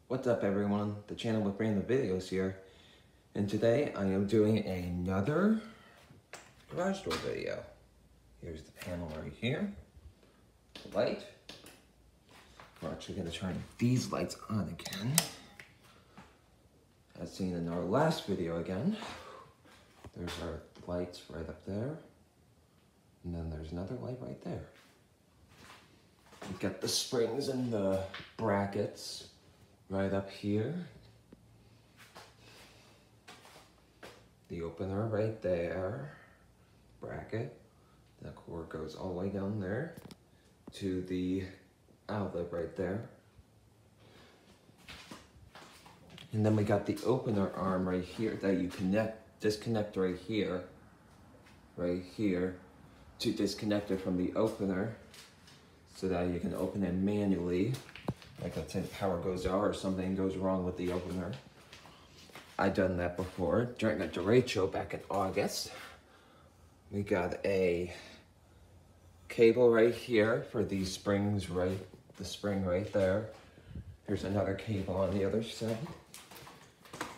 What's up everyone, the channel with random videos here, and today I am doing another garage door video. Here's the panel right here, the light. We're actually going to turn these lights on again, as seen in our last video again. There's our lights right up there, and then there's another light right there. We've got the springs and the brackets right up here. The opener right there. Bracket. That cord goes all the way down there to the outlet right there. And then we got the opener arm right here that you disconnect right here to disconnect it from the opener so that you can open it manually. Like let's say the power goes out or something goes wrong with the opener. I've done that before during the derecho back in August. We got a cable right here for these springs, the spring right there. Here's another cable on the other side.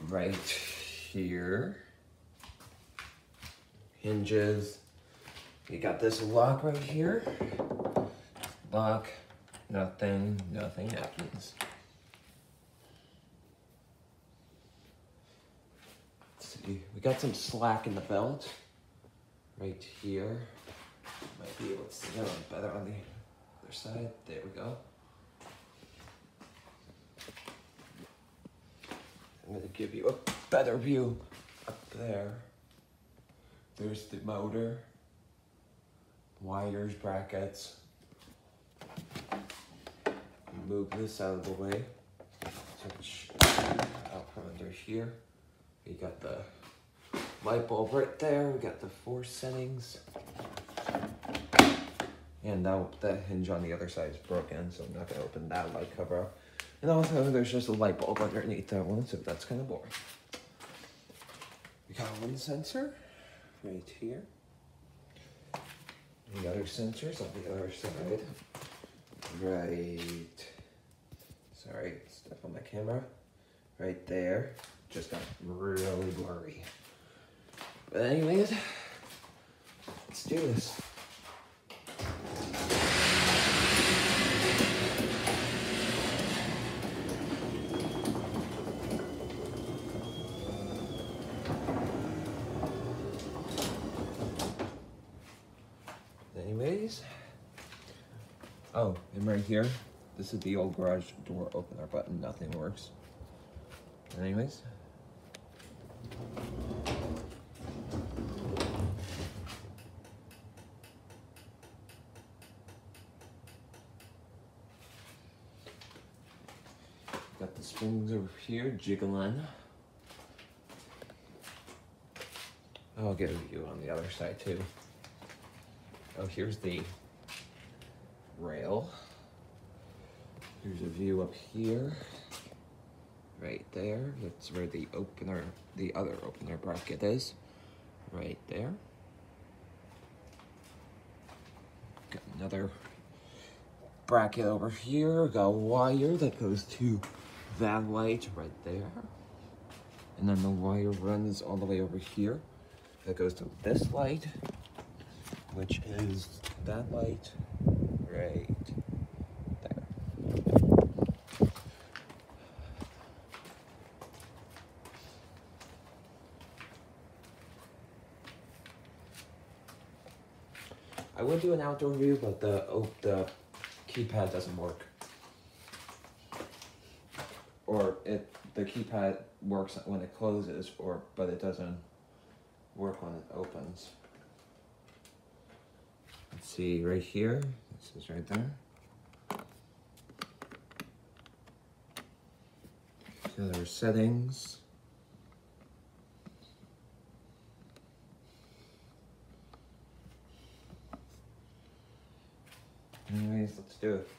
Right here. Hinges. You got this lock right here. Lock. Nothing happens. Let's see, we got some slack in the belt right here. Might be able to see that better on the other side. There we go. I'm gonna give you a better view up there. There's the motor, wires, brackets. Move this out of the way. Out from under here. We got the light bulb right there. We got the 4 settings. And now that hinge on the other side is broken, so I'm not gonna open that light cover up. And also there's just a light bulb underneath that one, so that's kind of boring. We got one sensor right here. The other sensors on the other side. Right, sorry, step on my camera. Right there, just got really blurry. But anyways, let's do this. Anyways, oh, and right here, this is the old garage door opener button. Nothing works. Anyways. Got the springs over here, jiggling. I'll get a view on the other side too. Oh, here's the rail. Here's a view up here. Right there. That's where the opener, the other opener bracket is. Right there. Got another bracket over here. Got a wire that goes to that light right there. And then the wire runs all the way over here. That goes to this light, which is that light right there. I would do an outdoor view, but the keypad doesn't work. Or the keypad works when it closes, but it doesn't work when it opens. Let's see, right here, this is right there. So there are settings. Anyways, let's do it.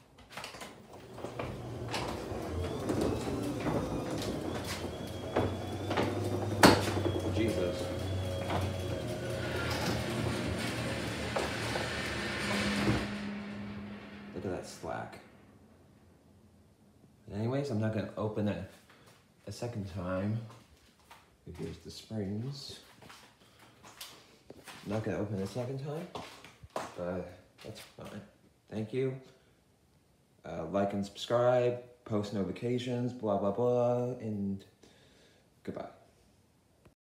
Jesus. Look at that slack. Anyways, I'm not gonna open it a second time. Here's the springs. I'm not gonna open it a second time, but that's fine. Thank you. Like and subscribe, post notifications, blah, blah, blah, and goodbye.